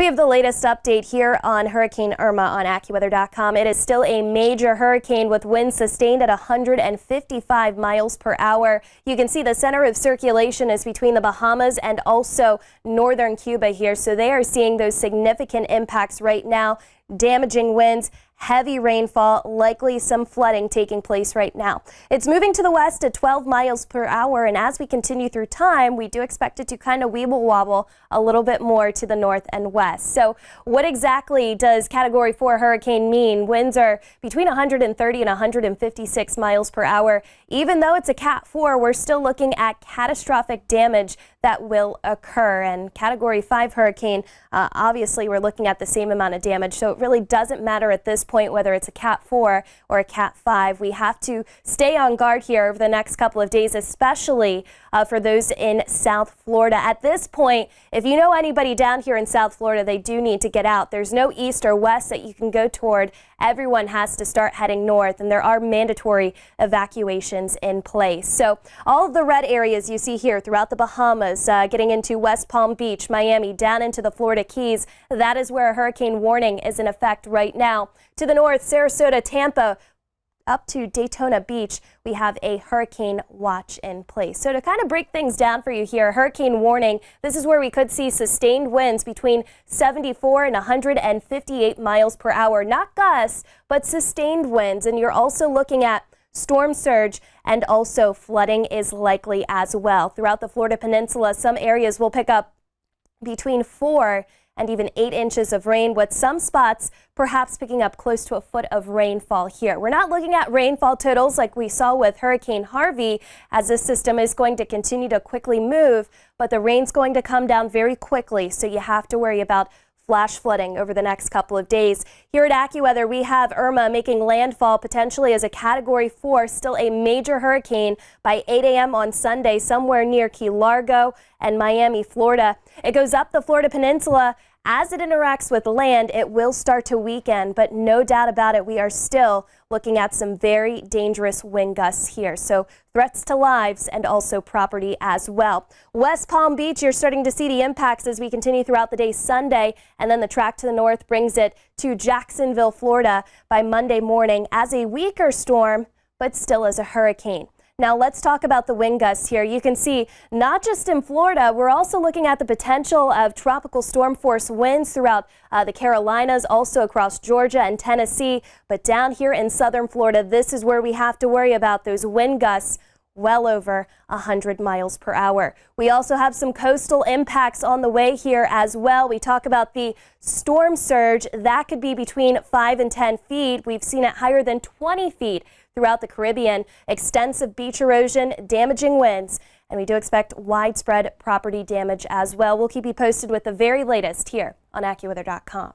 We have the latest update here on Hurricane Irma on AccuWeather.com. It is still a major hurricane with winds sustained at 155 miles per hour. You can see the center of circulation is between the Bahamas and also northern Cuba here. So they are seeing those significant impacts right now. Damaging winds, heavy rainfall, likely some flooding taking place right now. It's moving to the west at 12 miles per hour, and as we continue through time, we do expect it to kind of weeble wobble a little bit more to the north and west. So what exactly does Category 4 hurricane mean? Winds are between 130 and 156 miles per hour. Even though it's a Cat 4, we're still looking at catastrophic damage that will occur. And Category 5 hurricane, obviously we're looking at the same amount of damage, so it really doesn't matter at this point whether it's a Cat 4 or a Cat 5. We have to stay on guard here over the next couple of days, especially for those in South Florida. At this point, if you know anybody down here in South Florida, they do need to get out. There's no east or west that you can go toward. Everyone has to start heading north, and there are mandatory evacuations in place. So all of the red areas you see here throughout the Bahamas, getting into West Palm Beach, Miami, down into the Florida Keys, that is where a hurricane warning is in effect right now. To the north, Sarasota, Tampa, up to Daytona Beach, we have a hurricane watch in place. So to kind of break things down for you here, hurricane warning, this is where we could see sustained winds between 74 and 158 miles per hour. Not gusts, but sustained winds. And you're also looking at storm surge, and also flooding is likely as well. Throughout the Florida Peninsula, some areas will pick up between 4 and even 8 inches of rain, with some spots perhaps picking up close to a foot of rainfall here. We're not looking at rainfall totals like we saw with Hurricane Harvey, as this system is going to continue to quickly move, but the rain's going to come down very quickly, so you have to worry about flash flooding over the next couple of days. Here at AccuWeather, we have Irma making landfall potentially as a Category 4, still a major hurricane by 8 a.m. on Sunday, somewhere near Key Largo and Miami, Florida. It goes up the Florida Peninsula. As it interacts with land, it will start to weaken, but no doubt about it, we are still looking at some very dangerous wind gusts here. So threats to lives and also property as well. West Palm Beach, you're starting to see the impacts as we continue throughout the day Sunday, and then the track to the north brings it to Jacksonville, Florida by Monday morning as a weaker storm, but still as a hurricane. Now let's talk about the wind gusts here. You can see not just in Florida, we're also looking at the potential of tropical storm force winds throughout the Carolinas, also across Georgia and Tennessee. But down here in southern Florida, this is where we have to worry about those wind gusts well over 100 miles per hour. We also have some coastal impacts on the way here as well. We talk about the storm surge. That could be between 5 and 10 feet. We've seen it higher than 20 feet throughout the Caribbean. Extensive beach erosion, damaging winds, and we do expect widespread property damage as well. We'll keep you posted with the very latest here on AccuWeather.com.